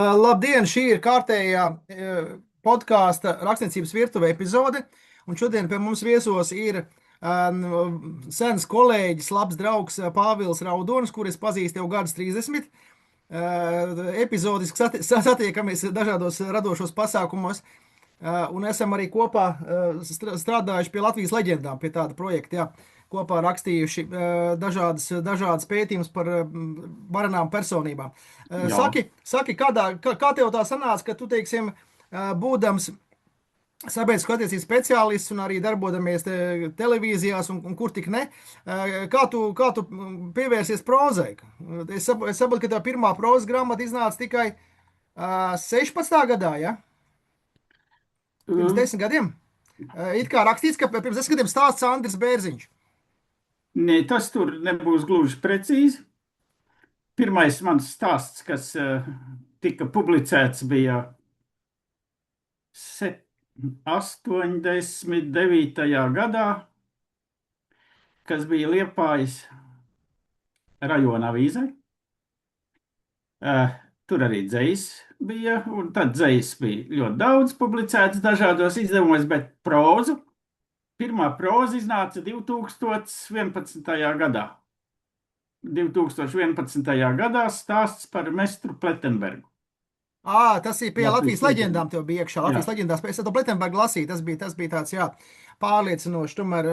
Labdien! Šī ir kārtējā podkāsta rakstniecības virtuve epizode. Un šodien pie mums viesos ir sens kolēģis, labs draugs Pāvils Raudonis, kurus pazīstu jau gadus 30. Epizodiski satiekamies dažādos radošos pasākumos. Un esam arī kopā strādājuši pie Latvijas leģendām, pie tāda projekta. Jā. Kopā rakstījuši dažādas pētījumus par varenām personībām. Jā. Saki kā tev tā sanāca, ka tu, teiksim, būdams sabiedrisko attiecību speciālists un arī darbodamies televīzijās un kur tik ne, kā tu pievērsies prozai? Es saprotu, ka tā pirmā prozas grāmata iznāca tikai 16. gadā, ja? Pirms Um, 10 gadiem. It kā rakstīts, ka pirms 10 gadiem stāsts Andris Bērziņš. Nē, tas tur nebūs gluži precīzi. Pirmais mans stāsts, kas tika publicēts, bija 89. gadā, kas bija Liepājas rajona avīzē. Tur arī dzejs bija, un tad dzejs bija ļoti daudz publicēts dažādos izdevumos, bet pirmā proza iznāca 2011. gadā. 2011. gadā stāsts par mestru Pletenbergu. Tas ir pie Latvijas Latvijas leģendām, leģenda. tev bija iekšā. Jā. Latvijas leģendās, es to Pletenbergu lasīju, tas bija tāds, jā, pārliecinoši, tomēr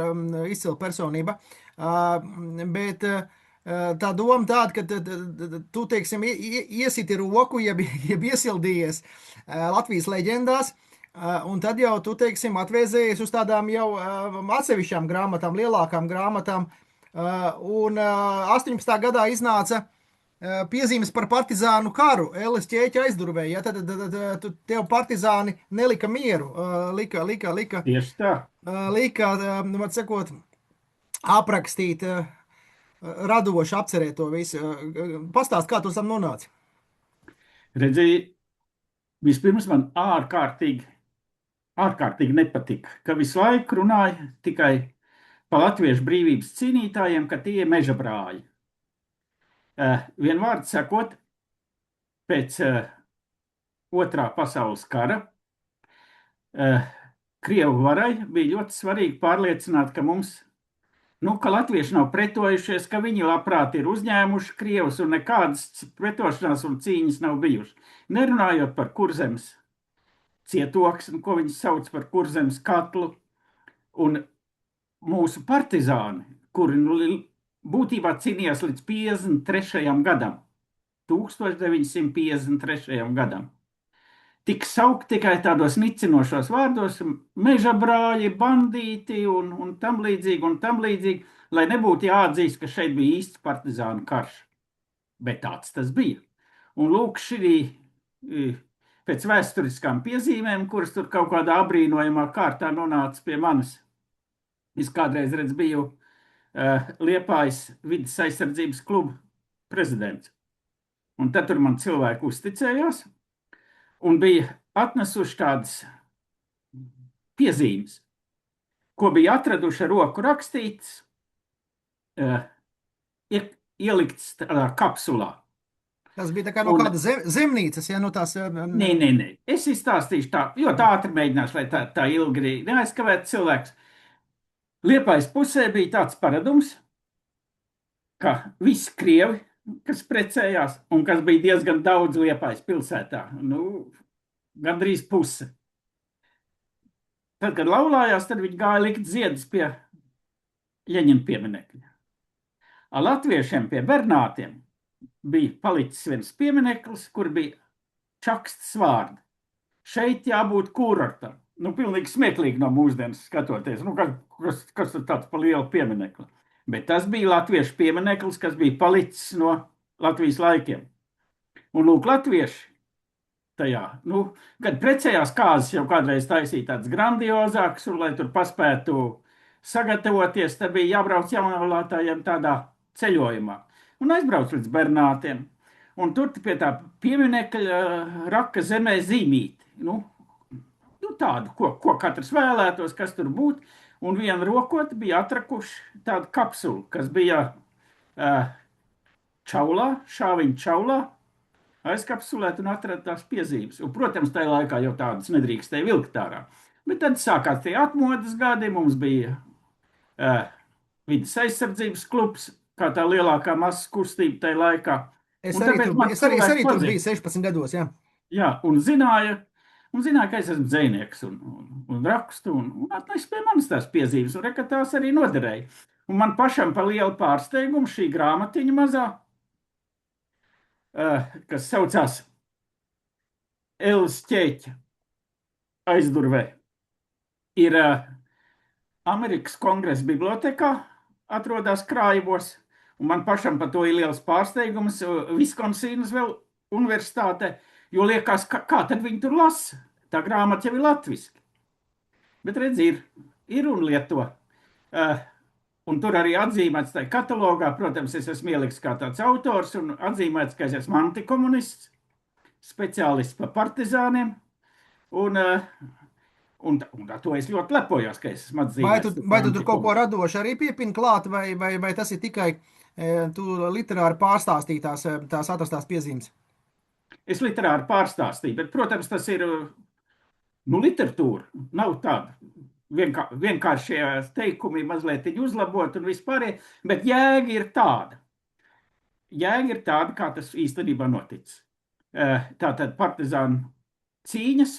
izcila personība. Bet tā doma tāda, ka tu, teiksim, iesiti roku, jeb iesildījies Latvijas leģendās, un tad jau tu, teiksim, atvēzējies uz tādām jau atsevišķām grāmatām, lielākām grāmatām, un 18. gadā iznāca piezīmes par partizānu karu, Ēles ķēķa aizdurvēja. Ja, tad tev partizāni nelika mieru, Tieši tā. var sakot, aprakstīt, radoši apcerēt to visu. Pastāst, kā tu tam nonāci? Redzēji, vispirms man ārkārtīgi nepatika, ka visu laiku runāja tikai par latviešu brīvības cīnītājiem, ka tie ir meža brāļi. Vienvārds sakot, pēc Otrā pasaules kara Krievu varai bija ļoti svarīgi pārliecināt, ka ka latvieši nav pretojušies, ka viņi labprāt ir uzņēmuši Krievus un nekādas pretošanās un cīņas nav bijušas. Nerunājot par Kurzemes cietoksni, ko viņi sauc par Kurzemes katlu, un mūsu partizāni, kuri būtībā cīnījās līdz 53. gadam, 1953. gadam. Tik saukt tikai tādos nicinošos vārdos, meža brāļi, bandīti un tam līdzīgi, lai nebūtu jāatzīst, ka šeit bija īsts partizānu karš. Bet tāds tas bija. Un lūk, šī pēc vēsturiskām piezīmēm, kuras tur kaut kādā abrīnojamā kārtā nonāca pie manis. Es kādreiz biju Liepājas vides aizsardzības kluba prezidents. Un tad tur man cilvēki uzticējās un bija atnesuši tādas piezīmes, ko bija atraduši ar roku rakstītas, ieliktas tādā kapsulā. Tas bija tā kā no kāda zemnīcas, ja no tās. Nē. Es izstāstīšu tā, ļoti ātri mēģināšu, lai tā ilgi neaizkavētu cilvēks. Liepājas pusē bija tāds paradums, ka visi krievi, kas precējās, un kas bija diezgan daudz Liepājas pilsētā, gandrīz puse. Tad, kad laulājās, tad viņi gāja likt ziedus pie Ļeņina pieminekļa. Ar latviešiem pie Bernātiem bija palicis viens piemineklis, kur bija čakstas vārdi. Šeit jābūt kurortam. Pilnīgi smieklīgi no mūsdienas skatoties. Kas tur tāds pa lielu pieminekli? Bet tas bija latviešu piemineklis, kas bija palicis no Latvijas laikiem. Un lūk, latvieši tajā, kad precējās kāzas jau kādreiz taisīja tāds grandiozāks, un lai tur paspētu sagatavoties, tad bija jābrauc jaunavalātājiem tādā ceļojumā. Un aizbrauc līdz Bernātiem. Un tur pie tā pieminekļa raka zemē zīmīti. Tādu, ko katrs vēlētos, kas tur būtu. Un vienu rokot bija atrakuši tādu kapsulu, kas bija šāviņa čaulā aizkapsulēt un atrast tās piezīmes. Un, protams, tajā laikā jau tādas nedrīkstēja vilkt ārā. Bet tad sākās tie atmodas gadi, mums bija vidas aizsardzības klubs, kā tā lielākā masas kustība tajā laikā. Es Un arī tāpēc tur, man es cilvēki arī tur biju pazina. 16 gados, jā. Jā, un zināja, ka es esmu dzejnieks un rakstu, un atnesa pie manis tās piezīmes, un reka tās arī noderēja. Un man pašam pa lielu pārsteigumu šī grāmatiņa mazā, kas saucās Elas ķēķa aizdurvē, ir Amerikas Kongresa bibliotekā, atrodas krājumos, un man pašam par to ir liels pārsteigums Viskonsīnas vēl universitātē, jo liekas, kā tad viņi tur lasa? Tā grāmata jau ir latviski. Bet redz, ir un lieto. Un tur arī atzīmēts tajā katalogā, protams, es esmu ieliks kā tāds autors un atzīmēts, ka es esmu antikomunists, speciālists par partizāniem, un ar to es ļoti lepojos, ka es esmu atzīmēts. Vai tu tur kaut ko radoši arī piepini klāt, vai tas ir tikai tu literāri pārstāstītās tās atrastās piezīmes? Es literāri pārstāstīju, bet, protams, tas ir literatūra. Nav tāda vienkāršie teikumi, mazliet uzlabot un vispārējie, bet jēga ir tāda. Jēga ir tāda, kā tas īstenībā noticis. Tātad partizānu cīņas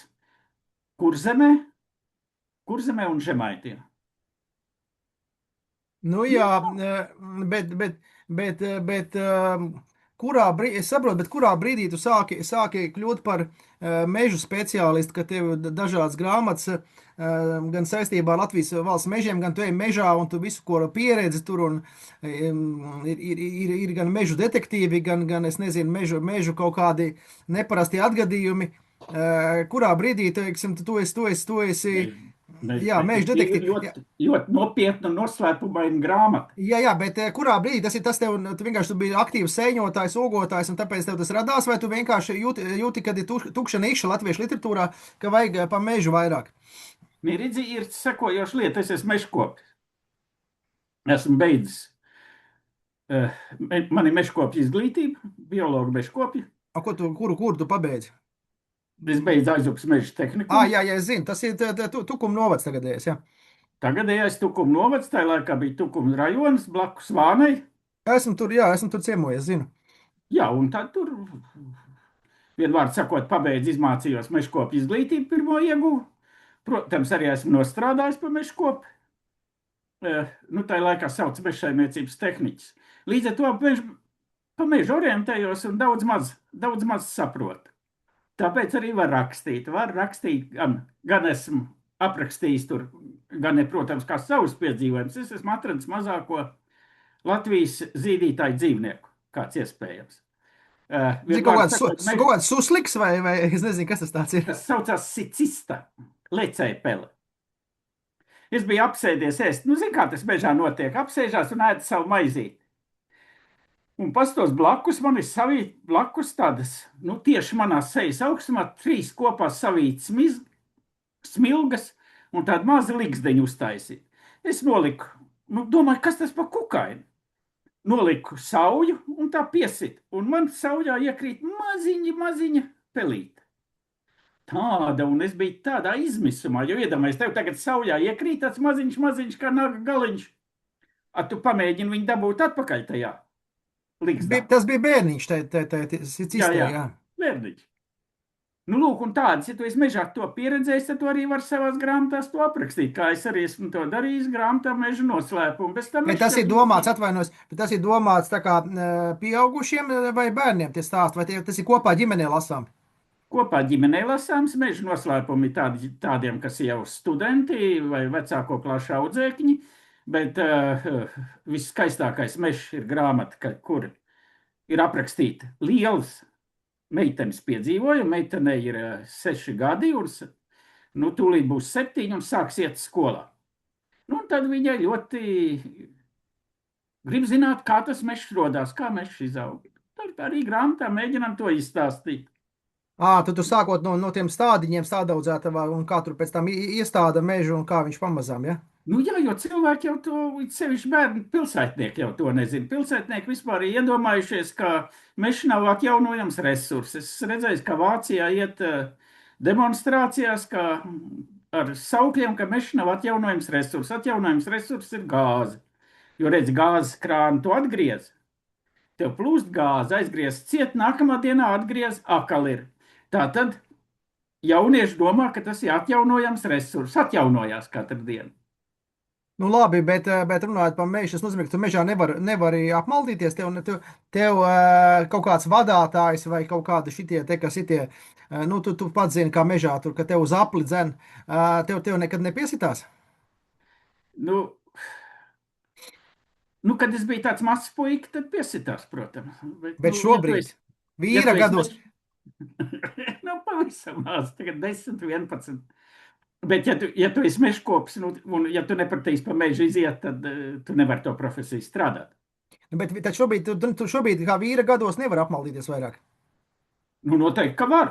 Kurzemē un Žemaitijā. Nu jā, bet kurā brīdī, es saprotu, bet kurā brīdī tu sāki kļūt par mežu speciālistu, ka tev dažādas grāmatas gan saistībā ar Latvijas valsts mežiem, gan tu ej mežā un tu visu, ko pieredzi tur, un ir gan mežu detektīvi, gan es nezinu, mežu kaut kādi neparasti atgadījumi. Kurā brīdī, teiksim, tu esi jā, meža detektīvi. Ļoti nopietna un noslēpumaina grāmata. Jā, bet kurā brīdī tas ir tas tev, tu vienkārši biji aktīvs sēņotājs, ogotājs, un tāpēc tev tas radās, vai tu vienkārši jūti, kad ir tukša niša latviešu literatūrā, ka vajag pa mežu vairāk? Miridzi ir sekojoša lieta, es esmu mežkopis. Esmu beidzis. Man ir mežkopja izglītība, biologa mežkopja. Kuru tu pabeidzi? Es beidzu Aizupas meža tehniku. Jā, es zinu, tas ir Tukuma novads tagadējais, jā. Tagadējais Tukuma novads, tajā laikā bija Tukuma rajonas, blakus Vānai. Esmu tur ciemojies, zinu. Jā, un tad tur, vienvārds sakot, pabeidzu izmācījos mežkopja izglītību, pirmo ieguvu. Protams, arī esmu nostrādājis pa mežkopi. Tajā laikā sauc mežsaimniecības tehniķis. Līdz ar to pa mežu orientējos un daudz maz saprotu. Tāpēc arī var rakstīt. Gan esmu aprakstījis tur, gan, protams, kā savus piedzīvojumus. Es esmu atradis mazāko Latvijas zīdītāju dzīvnieku, kāds iespējams. Kaut kāds susliks vai es nezinu, kas tas tāds ir. Tas saucās sicista, lecēja pele. Es biju apsēdies ēst. Zini, kā tas mežā notiek. Apsēžās un ēd savu maizīti. Un pastos blakus man ir savīt blakus tādas, tieši manā sejas augstumā 3 kopā savīt smilgas un tādu mazu ligzdeņu uztaisīt. Es noliku, domāju, kas tas pa kukaini? Noliku sauju un tā piesit. Un man saujā iekrīt maziņa pelīte. Tāda, un es biju tādā izmisumā, jo iedomājies, tev tagad saujā iekrīt tāds maziņš kā naga galiņš. Tu pamēģini viņu dabūt atpakaļ tajā. Tas bija bērniņš, jā. Bērniņš. Lūk, un tādas, ja tu esi mežā to pieredzējis, tad tu arī var savās grāmatās to aprakstīt, kā es arī esmu to darījis grāmatā Meža noslēpumu. Bet tas ir domāts, atvainojos, bet tas ir domāts tā kā pieaugušiem vai bērniem tie stāsti, vai tas ir kopā ģimenē lasām? Kopā ģimenē lasāms Meža noslēpumi tādiem, kas jau studenti vai vecāko klāšu audzēkņi. Bet viskaistākais mežs ir grāmata, kur ir aprakstīta lielas meitenes piedzīvojumi. Meitenei ir 6 gadi, un tūlīt būs 7 un sāks iet skolā. Un tad viņai ļoti grib zināt, kā tas mežs rodās, kā mežs izaug. Tad arī grāmatā mēģinām to izstāstīt. Tu sākot no tiem stādiņiem stādaudzētavā un kā tur pēc tam iestāda mežu un kā viņš pamazām, ja? Nu, jā, jo cilvēki jau to, it sevišķi bērni, pilsētnieki jau to nezina. Pilsētnieki vispār ir iedomājušies, ka mežs nav atjaunojams resurss. Es redzēju, ka Vācijā iet demonstrācijās, ka ar saukļiem, ka mežs nav atjaunojams resurss. Atjaunojams resurss ir gāze. Jo, redz, gāzes krānu tu atgriez, tev plūst gāze, aizgriez ciet, nākamā dienā atgriez, akal ir. Tā tad jaunieši domā, ka tas ir atjaunojams resurss, atjaunojās katru dienu. Nu, labi, bet runājot par mežu, tas nozīmē, ka tu mežā nevari apmaldīties. Tev kaut kāds vadītājs vai kaut kādi šitie, te, kas ir tie, nu, tu pats zini, kā mežā tur, ka tev uz apli dzen, tev nekad nepiesitās. Nu, nu, kad es biju tāds mazs puika, tad piesitās, protams. Bet, Bet nu, šobrīd, ja vīra tu esi gados, nu, pavisam maz, tagad 10, 11. Bet, ja tu esi mežkops, nu, un ja tu nepratīsi pa mežu iziet, tad tu nevari to profesiju strādāt. bet tad šobrīd, tu šobrīd kā vīra gados nevar apmaldīties vairāk. Nu, noteikti, ka var,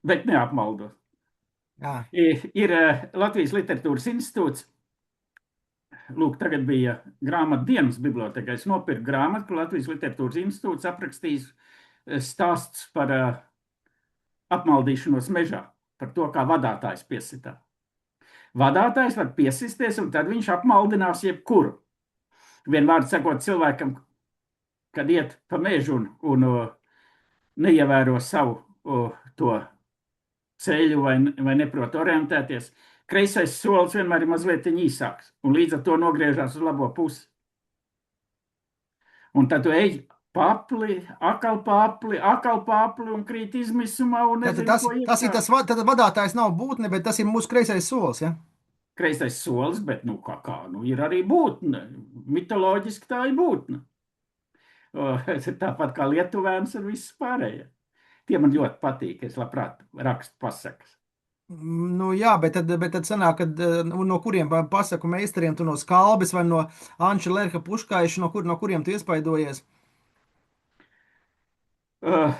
bet neapmaldos. Jā. Ir Latvijas Literatūras institūts. Lūk, tagad bija grāmatu dienas bibliotekā. Es nopirku grāmatu, ko Latvijas Literatūras institūts aprakstījis stāsts par apmaldīšanos mežā, par to, kā vadītājs piesitā. Vadītājs var piesisties, un tad viņš apmaldinās jebkuru. Vienvārds sakot, cilvēkam, kad iet pa mežu un neievēro savu to ceļu vai neprot orientēties, kreisais solis vienmēr ir mazliet īsāks, un līdz ar to nogriežās uz labo pusi. Un tad tu ej papli, akal papli un krīt izmisumā un nezinu, Tas ir tas, tad vadītājs nav būtne, bet tas ir mūsu kreisais solis, ja? Kreisais solis, bet, nu, nu, ir arī būtne. Mitoloģiski tā ir būtne. Tāpat kā lietuvēns un viss pārējie. Tie man ļoti patīk, es labprāt rakstu pasakas. Nu, jā, bet tad sanāk, ka no kuriem pasaku meistariem tu no Skalbes vai no Anča Lerka Puškaiša, no kuriem tu iespaidojies? Uh,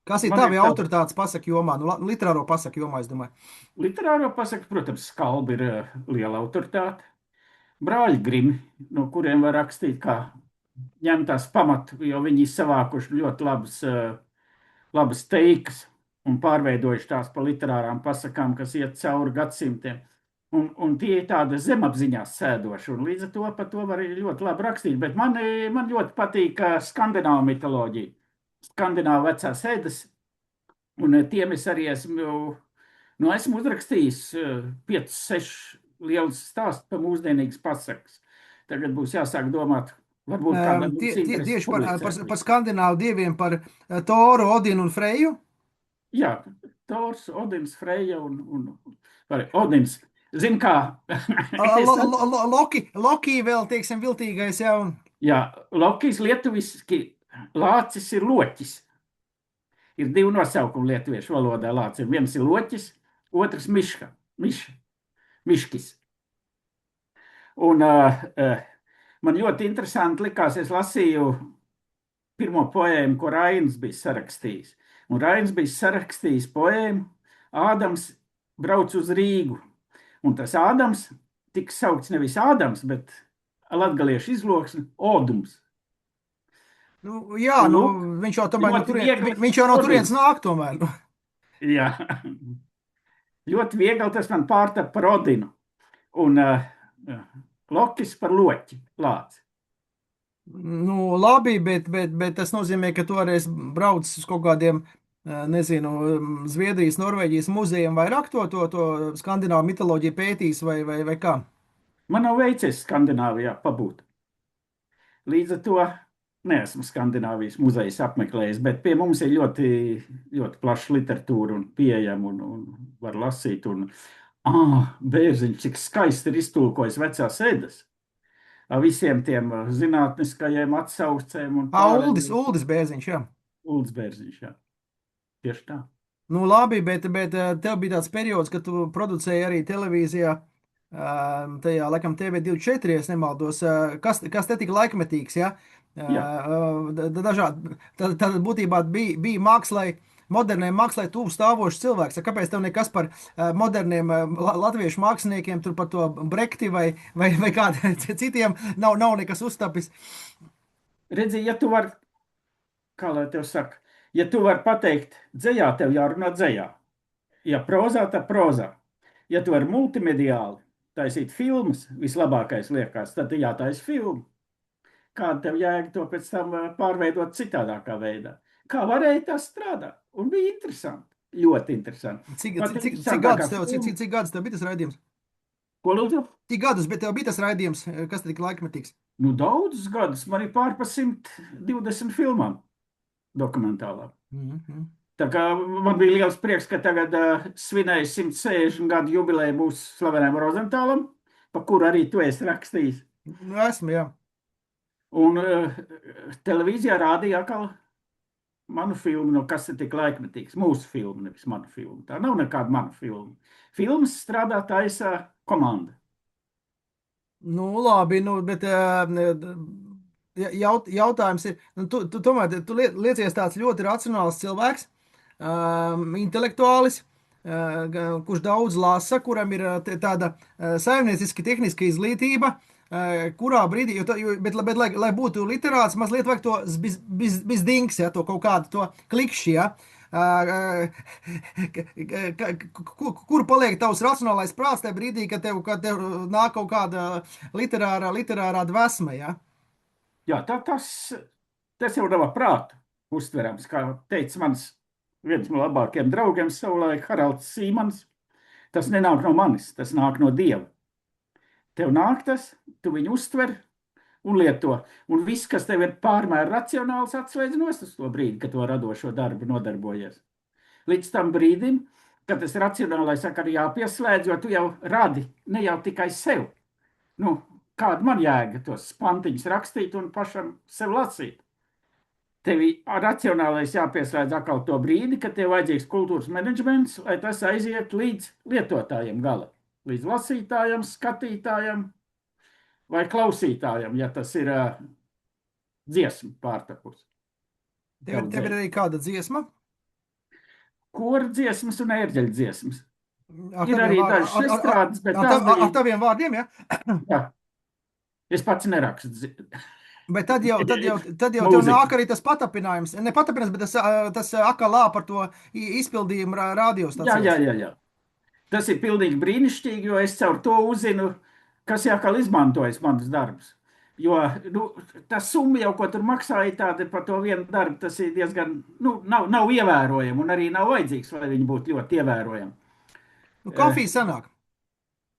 Kas ir Man tavi ir tā- autoritātes pasaku jomā, nu, literāro pasaku jomā, es domāju? Literāro pasaku, protams, Skalbi ir liela autoritāte. Brāļi Grimi, no kuriem var rakstīt, kā ņemtās pamatu, jo viņi ir savākuši ļoti labas teikas un pārveidojuši tās par literārām pasakām, kas iet cauri gadsimtiem. Un tie ir tādi zemapziņā sēdoši, un līdz ar to par to var ļoti labi rakstīt. Bet man ļoti patīk skandināvu mitoloģija, skandināvu vecās ēdas, un tiem es arī esmu uzrakstījis 5, 6 lielus stāstus par mūsdienīgas pasakas. Tagad būs jāsāk domāt, varbūt kādam būs interesi Tieši publicēt. par skandināvu dieviem, par Toru, Odinu un Freju? Jā, Tors, Odins, Freja un Odins. Zin kā? Loki vēl, teiksim, viltīgais jau. Jā, Lokijs lietuviski lācis ir loķis. Ir 2 nosaukumi lietuviešu valodā lācim. Viens ir loķis, otrs miškis. Un man ļoti interesanti likās, es lasīju pirmo poēmu, ko Rainis bija sarakstījis. Un Rainis bija sarakstījis poēmu Ādams brauc uz Rīgu. Un tas Ādams tika saukts nevis Ādams, bet latgaliešu izloksne Odums. Nu, jā, nu, viņš jau tomēr no turienes nāk tomēr. Nu. Jā. Ļoti viegli tas man pārtap par Odinu. Un Lokis par loķi, lāci. Nu, labi, bet tas nozīmē, ka tu arī brauc uz kaut kādiem, nezinu, Zviedrijas, Norvēģijas muzejiem vairāk to skandināvu mitoloģiju pētīs vai kā? Man nav veicies Skandināvijā pabūt. Līdz ar to neesmu Skandināvijas muzejus apmeklējis, bet pie mums ir ļoti, ļoti plaša literatūra un pieejama un var lasīt. Bērziņš, cik skaisti ir iztulkojis vecās ēdas. Visiem tiem zinātniskajiem atsaucēm. Uldis Bērziņš, jā. Uldis Bērziņš, jā. Tieši tā. Nu, labi, bet tev bija tāds periods, kad tu producēji arī televīzijā, tajā, laikam, TV24, ja nemaldos, kas te tika laikmetīgs, ja? Dažādi, tad būtībā bija mākslai moderniem mākslē tuvu stāvošs cilvēks. Kāpēc tev nekas par moderniem latviešu māksliniekiem, tur par to Brekti vai kādiem citiem nav nekas uztapis? Redzi, ja tu vari, kā lai tev saka, ja tu vari pateikt dzējā, tev jārunā dzējā. Ja prozā, tad prozā. Ja tu vari multimediāli taisīt filmas, vislabākais liekas, tad jātaisa filma. Kāda tev jēga to pēc tam pārveidot citādākā veidā? Kā varēja tas strādāt? Un bija interesanti. Ļoti interesanti. Pat Cik interesantākā gadus tev, filma. cik gadus tev bija tas raidījums? Ko lūdzu? Cik gadus, bet tev bija tas raidījums, kas tik laikmetīgs? Nu, daudzus gadus. Man ir pār pa 120 filmām dokumentālām. Mhm. Tā kā man bija liels prieks, ka tagad svinēja 160 gadu jubileju mūsu slavenajam Rozentālam, pa kuru arī tu esi rakstījis. Nu, esmu, jā. Un televīzijā rādīja atkal manu filmu, no kas ir tik laikmetīgs. Mūsu filmu, nevis manu filmu. Tā nav nekāda mana filma. Filmas strādā taisa komanda. Nu, labi, nu, bet jautājums ir, nu, tu tomēr tu liecies tāds ļoti racionāls cilvēks, intelektuālis, kurš daudz lasa, kuram ir tāda saimnieciski tehniska izglītība, kurā brīdī, bet lai būtu literāts, mazliet vajag to bizdings, ja, to kaut kādu to klikšķi, ja. Kur paliek tavs racionālais prāts tajā brīdī, kad tev nāk kaut kāda literārā dvēsma, ja? Jā, tas jau nav prāta uztverams, kā teica viens no labākajiem draugiem savulaik, Haralds Sīmans. Tas nenāk no manis, tas nāk no Dieva. Tev nāk tas, tu viņu uztver un lieto. Un viss, kas tev ir pārmēr racionāls, atslēdz nost uz to brīdi, kad to radošo darbu nodarbojies. Līdz tam brīdim, kad tas racionālais saka, arī jāpieslēdz, jo tu jau radi ne jau tikai sev. Nu, kāda man jēga tos pantiņus rakstīt un pašam sev lasīt? Tev racionālais jāpieslēdz atkal to brīdi, kad tev vajadzīgs kultūras menedžments, lai tas aiziet līdz lietotājiem gala. Līdz lasītājam, skatītājam vai klausītājam, ja tas ir dziesma pārtapus. Tev ir arī kāda dziesma? Kora dziesmas un ērģeļu dziesmas. Ir arī dažas estrādes, bet tās bija... Ar taviem vārdiem, ja? Jā. Es pats nerakstu. Bet tad jau tev nāk arī tas patapinājums. Ne patapinājums, bet tas akalā par to izpildījumu radiostacijas. Jā. Tas ir pilnīgi brīnišķīgi, jo es caur to uzzinu, kas jākal izmantojas manas darbus. Jo tā summa jau, ko tur maksāja tāda par to vienu darbu, tas ir diezgan, nav ievērojama un arī nav vajadzīgs, lai viņi būtu ļoti ievērojami. Nu, kafija sanāk.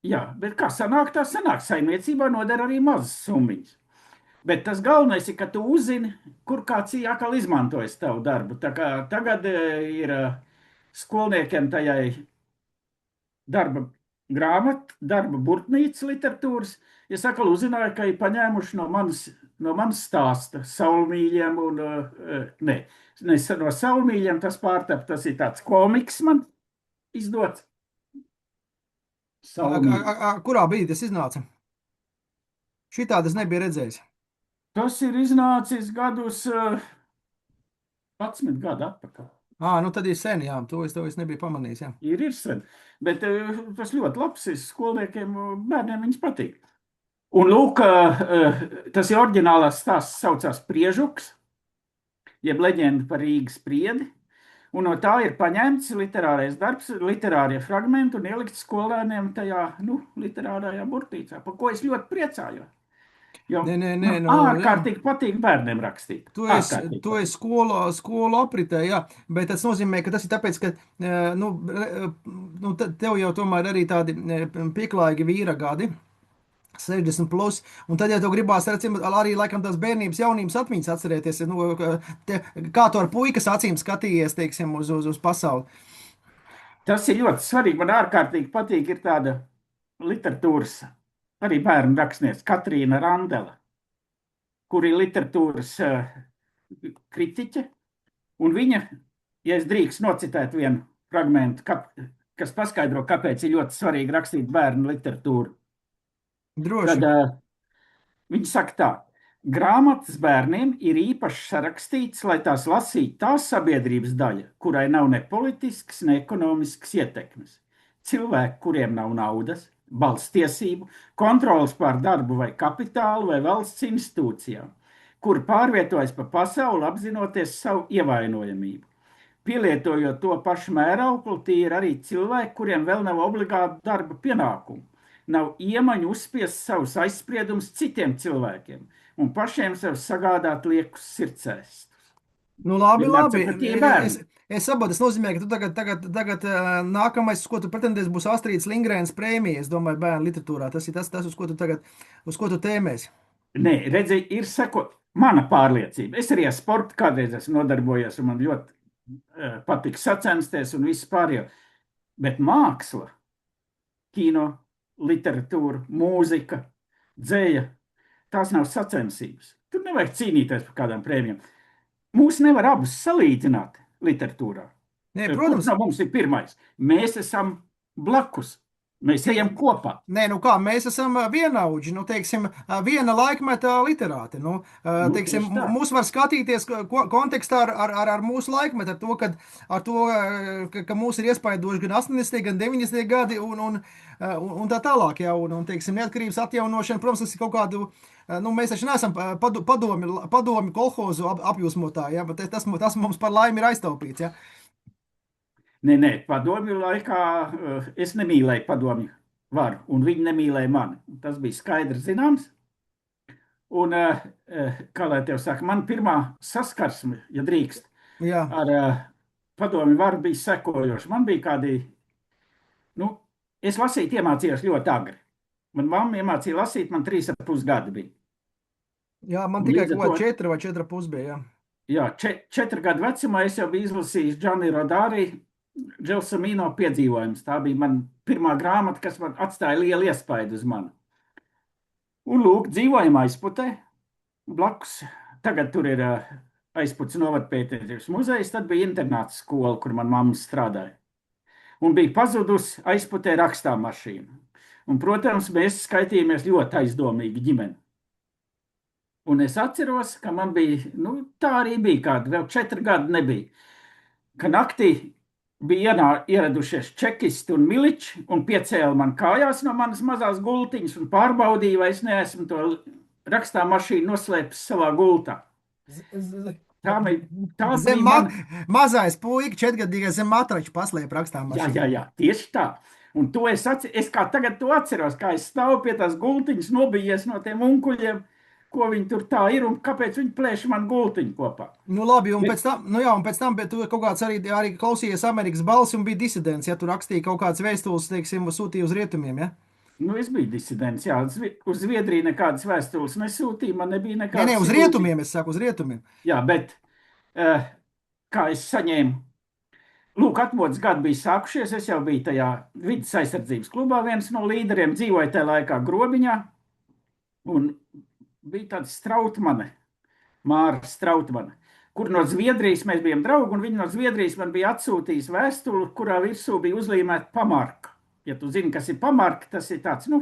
Jā, bet kā sanāk, tā sanāk. Saimniecībā noder arī mazas summiņas. Bet tas galvenais ir, ka tu uzzini, kur kāds jākal izmantojas tavu darbu. Tā kā tagad ir skolniekiem tajai darba grāmata, darba burtnīca literatūras. Es atkal uzzināju, ka ir paņēmuši no manas stāsta saulmīļiem un, ne no saulmīļiem tas pārtap, tas ir tāds komiks man izdots. Kurā brīdī tas iznāca? Šitādas nebija redzējis. Tas ir iznācis gadus 11 gadu atpakaļ. Nu tad ir sen, jā, to es nebiju pamanījis, jā. Ir sen, bet tas ļoti labs ir skolniekiem, bērniem viņas patīk. Un lūk, tas ir oriģinālās stāsts saucās Priežuks, jeb leģenda par Rīgas priedi, un no tā ir paņemts literārais darbs, literārie fragmenti un ielikt skolēniem tajā, literārajā burtīcā, par ko es ļoti priecājos. Jo ārkārtīgi patīk bērniem rakstīt. Tu esi skolu apritē, jā, bet tas nozīmē, ka tas ir tāpēc, ka tev jau tomēr arī tādi pieklājīgi vīra gadi, 60 plus, un tad, ja tev gribās arī laikam tās bērnības, jaunības atmiņas atcerēties, kā tu ar puikas acīm skatījies, teiksim, uz pasauli. Tas ir ļoti svarīgi. Man ārkārtīgi patīk ir tāda literatūras arī bērnu rakstniece Katrīna Randela, kur ir literatūras kritiķe, un viņa, ja es drīkst nocitēt vienu fragmentu, kas paskaidro, kāpēc ir ļoti svarīgi rakstīt bērnu literatūru. Droši. Tad viņa saka tā, Grāmatas bērniem ir īpaši sarakstīts, lai tās lasītu tā sabiedrības daļa, kurai nav ne politisks, ne ekonomisks ietekmes. Cilvēki, kuriem nav naudas, balss tiesību, kontrolas pār darbu vai kapitālu vai valsts institūcijām, kuri pārvietojas pa pasauli apzinoties savu ievainojamību. Pielietojot to pašu mērauklu, tie ir arī cilvēki, kuriem vēl nav obligāti darba pienākumu. Nav iemaņu uzspiest savus aizspriedumus citiem cilvēkiem un pašiem sev sagādāt liekus sirdsēstus. Nu, labi, Vienmēr labi. saka, tie bērni. Es saprotu, tas nozīmē, ka tu tagad nākamais, uz ko tu pretendēsi, būs Astrīdas Lindgrēnas prēmija. Es domāju, bērnu literatūrā. Tas ir tas, uz ko tu tēmēsi. Nē, redzi, ir mana pārliecība. Es arī ar sportu kādreiz esmu nodarbojies, un man ļoti patīk sacensties un viss pārējo. Bet māksla, kino, literatūra, mūzika, dzēja, tās nav sacensības. Tur nevajag cīnīties par kādām prēmijām. Mūs nevar abus salīdzināt literatūrā. Nē, Kurš protams. no mums ir pirmais? Mēs esam blakus. Mēs ejam kopā. Nē, nu kā, mēs esam vienaudži, nu, teiksim, viena laikmeta literāti. Nu, teiksim, tieši tā. mūs var skatīties kontekstā ar mūsu laikmetu, ar to, ka mūs ir iespaidojuši gan 80. gan 90. gadi un tā tālāk. Ja, un, teiksim, neatkarības atjaunošana, protams, tas ir kaut kādu, nu, mēs taču neesam padomi kolhozu apjūsmotāji, ja, bet tas mums par laimi ir aiztaupīts. Ja. Nē, padomju laikā es nemīlēju padomju varu, un viņi nemīlēja mani. Tas bija skaidrs zināms. Un, kā lai tev saka, man pirmā saskarsme, ja drīkst, Jā. ar padomju varu bija sekojoša. Man bija kādi, nu, es lasīt iemācījos ļoti agri. Man mamma iemācīja lasīt, man 3,5 gadi bija. Jā, man Un tikai līdz ar kaut kā to- 4 vai 4,5 bija. Jā. Jā, 4 gadu vecumā es jau biju izlasījis Gianni Rodari Gelsomino piedzīvojums. Tā bija mana pirmā grāmata, kas man atstāja lielu iespaidu uz mani. Un lūk, dzīvojam aizputē. Blakus, tagad tur ir aizputs novadpētniecības muzejs, tad bija internāta skola, kur man mamma strādāja. Un bija pazudusi aizputē rakstāmašīna. Un, protams, mēs skaitījāmies ļoti aizdomīgi ģimeni. Un es atceros, ka man bija, nu, tā arī bija kāda, vēl 4 gadi nebija, ka naktī bija ieradušies čekisti un miliči un piecēla man kājās no manas mazās gultiņas un pārbaudīja, vai es neesmu to rakstām noslēpis savā gultā. Tā bija Zem mana... mazais puika, 4-gadīgais zem matrača paslēp rakstām. Jā, tieši tā. Un to es kā tagad to atceros, kā es stāvu pie tās gultiņas, nobijies no tiem unkuļiem, ko viņi tur tā ir un kāpēc viņi plēš man gultiņu kopā. Nu, labi, un pēc tam, nu jā, un pēc tam tu kaut kāds arī klausījies Amerikas balsi un bija disidents, ja tu rakstīji kaut kāds vēstules, teiksim, sūtīji uz rietumiem, ja? Nu, es biju disidents, jā, uz Zviedriju nekādas vēstules nesūtīja, man nebija nekādas. Nē, uz rietumiem, es saku, uz rietumiem. Jā, bet kā es saņēmu, lūk, atmodas gadi bija sākušies, es jau biju tajā vidas aizsardzības klubā, viens no līderiem, dzīvoja tajā laikā Grobiņā, un bija tāds Strautmane, Māra Strautmane, kur no Zviedrijas mēs bijām draugi, un viņi no Zviedrijas man bija atsūtījis vēstuli, kurā virsū bija uzlīmēta pamarka. Ja tu zini, kas ir pamarka, tas ir tāds, nu,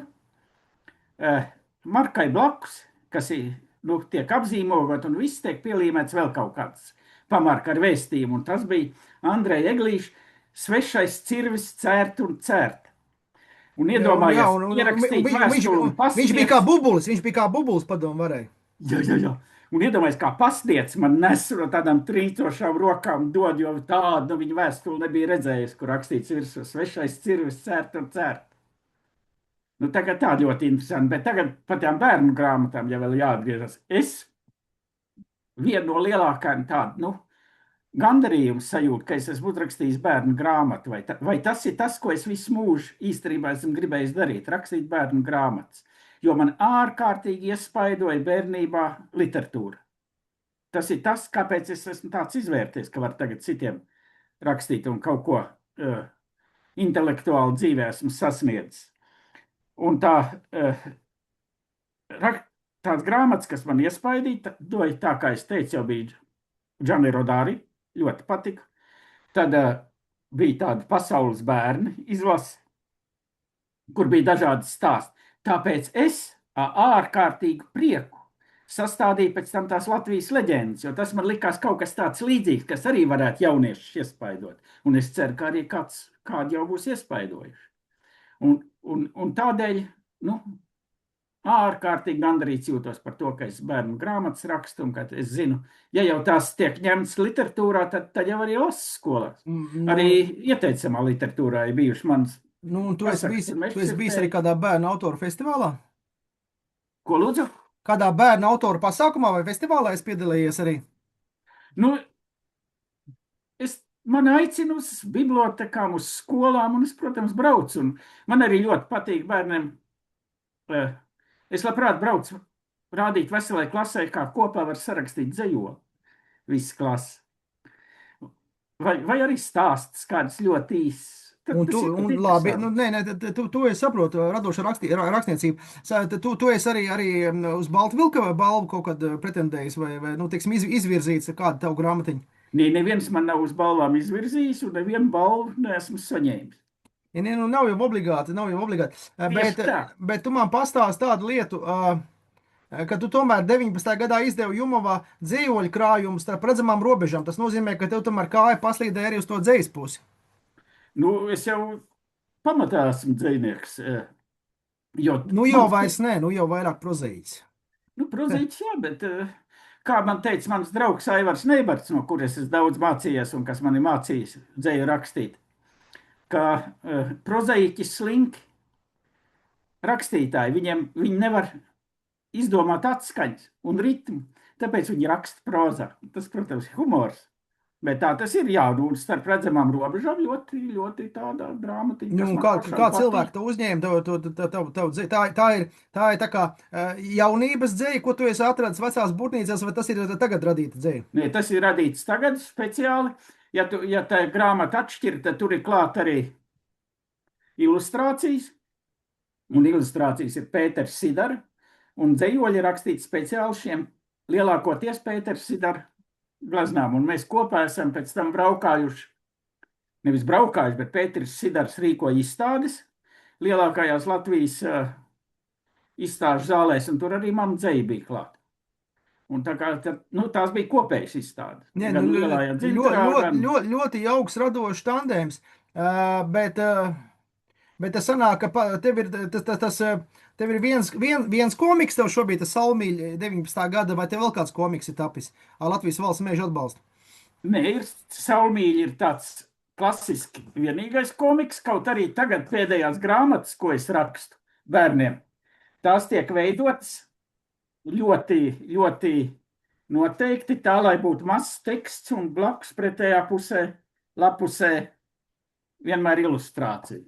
markai blakus, kas ir, nu, tiek apzīmogot, un viss tiek pielīmēts vēl kaut kāds pamarka ar vēstījumu, un tas bija Andreja Eglīša svešais cirvis cērt un cērt. Un iedomājies, ierakstīt vēstuli un pasniedz. Viņš bija kā bubulis, padomu varēja. Jā. Un iedomājies, kā pasniedz man nes no tādām trīcošām rokām dod, jo tādu viņa vēstuli nebija redzējis, kur rakstīts virsū svešais cirvis cērt un cērt. Nu, tagad tā ļoti interesanti, bet tagad par tām bērnu grāmatām, ja vēl jāatgriežas. Es vienu no lielākajām tādu, nu, gandarījumu sajūtu, ka es esmu uzrakstījis bērnu grāmatu, vai tas ir tas, ko es visu mūžu īstenībā esmu gribējis darīt, rakstīt bērnu grāmatas. Jo man ārkārtīgi iespaidoja bērnībā literatūra. Tas ir tas, kāpēc es esmu tāds izvērties, ka var tagad citiem rakstīt un kaut ko intelektuāli dzīvē esmu sasniedzis. Un tās grāmatas, kas man iespaidīja, tā kā es teicu, jau bija Gianni Rodari, ļoti patika. Tad bija tāda pasaules bērni izlase, kur bija dažādi stāsti. Tāpēc es ar ārkārtīgu prieku sastādīju pēc tam tās Latvijas leģendas, jo tas man likās kaut kas tāds līdzīgs, kas arī varētu jauniešus iespaidot. Un es ceru, ka arī kādi jau būs iespaidojuši. Un tādēļ, nu, ārkārtīgi gandarīts jūtos par to, ka es bērnu grāmatas rakstu, un ka es zinu, ja jau tās tiek ņemtas literatūrā, tad jau arī lasu skolās. Nu, Arī ieteicamā literatūrā ir bijuši manas nu, un tu esi pasakas, kur bijis mežs ir arī teikt. kādā bērnu autoru festivālā? Ko lūdzu? Kādā bērnu autoru pasākumā vai festivālā esi piedalījies arī? Nu, man aicina uz bibliotekām, uz skolām, un es, protams, braucu. Un man arī ļoti patīk bērniem. Es labprāt braucu rādīt veselai klasē, kā kopā var sarakstīt dzejoli. Viss klasa. Vai arī stāsts kāds ļoti īss. Un Tas tu, ir un ļoti labi, interesanti. nu, nē, tu esi saprotu radoša rakstniecība. Tu esi arī uz Baltu vilka vai balvu kaut kad pretendējis vai nu, teiksim, izvirzīts kādu tavu grāmatiņu. Neviens man nav uz balvām izvirzījis, un nevienu balvu neesmu saņēmis. Ja, nu, nav jau obligāti, nav jau obligāti. Tieši tā. Bet tu man pastāsti tādu lietu, ka tu tomēr 19. gadā izdevi Jumovā dzīvoļu krājumu starp redzamām robežām. Tas nozīmē, ka tev tomēr kāja paslīdēja arī uz to dzejas pusi. Nu, es jau pamatā esmu dzejnieks. Nu jau vairs nē, nu jau vairāk prozaicis. Nu, prozaicis, jā, bet kā man teica mans draugs Aivars Neibarts, no kuras es daudz mācījies un kas mani mācījis dzeju rakstīt, ka prozaiķis slinki rakstītāji, viņi nevar izdomāt atskaņas un ritmu, tāpēc viņi raksta prozā. Tas, protams, ir humors. Bet tā tas ir, jā, un starp redzamām robežām ļoti, ļoti tāda grāmatiņa. Nu, kā cilvēki to uzņēma, tā ir tā kā jaunības dzēja, ko tu esi atradis vecās būrnīcās, vai tas ir tagad radīta dzēja? Nē, tas ir radīts tagad speciāli. Ja tā grāmata atšķir, tad tur ir klāt arī ilustrācijas, un ilustrācijas ir Pēters Sidara, un dzējoļi rakstīti speciāli šiem lielākoties Pēters Sidara glaznām, un mēs kopā esam pēc tam braukājuši, nevis braukājuši, bet Pēters Sidars rīkoja izstādes lielākajās Latvijas izstāžu zālēs, un tur arī man dzēja bija klāt. Un tā kā, tās bija kopējas izstādes. Nē, Gan nu, lielajā dzintarā, gan... ļoti jauks radošs tandēms, bet tas sanāk, ka tev ir viens komiks, tev šobrīd tas Salmīļa 19. gada, vai tev vēl kāds komiks ir tapis ar Latvijas valsts mēžu atbalstu? Nē, Salmīļa ir tāds klasiski vienīgais komiks, kaut arī tagad pēdējās grāmatas, ko es rakstu bērniem, tās tiek veidotas ļoti, ļoti noteikti tā, lai būtu mazs teksts un blakus pretējā pusē, lapusē vienmēr ilustrācija.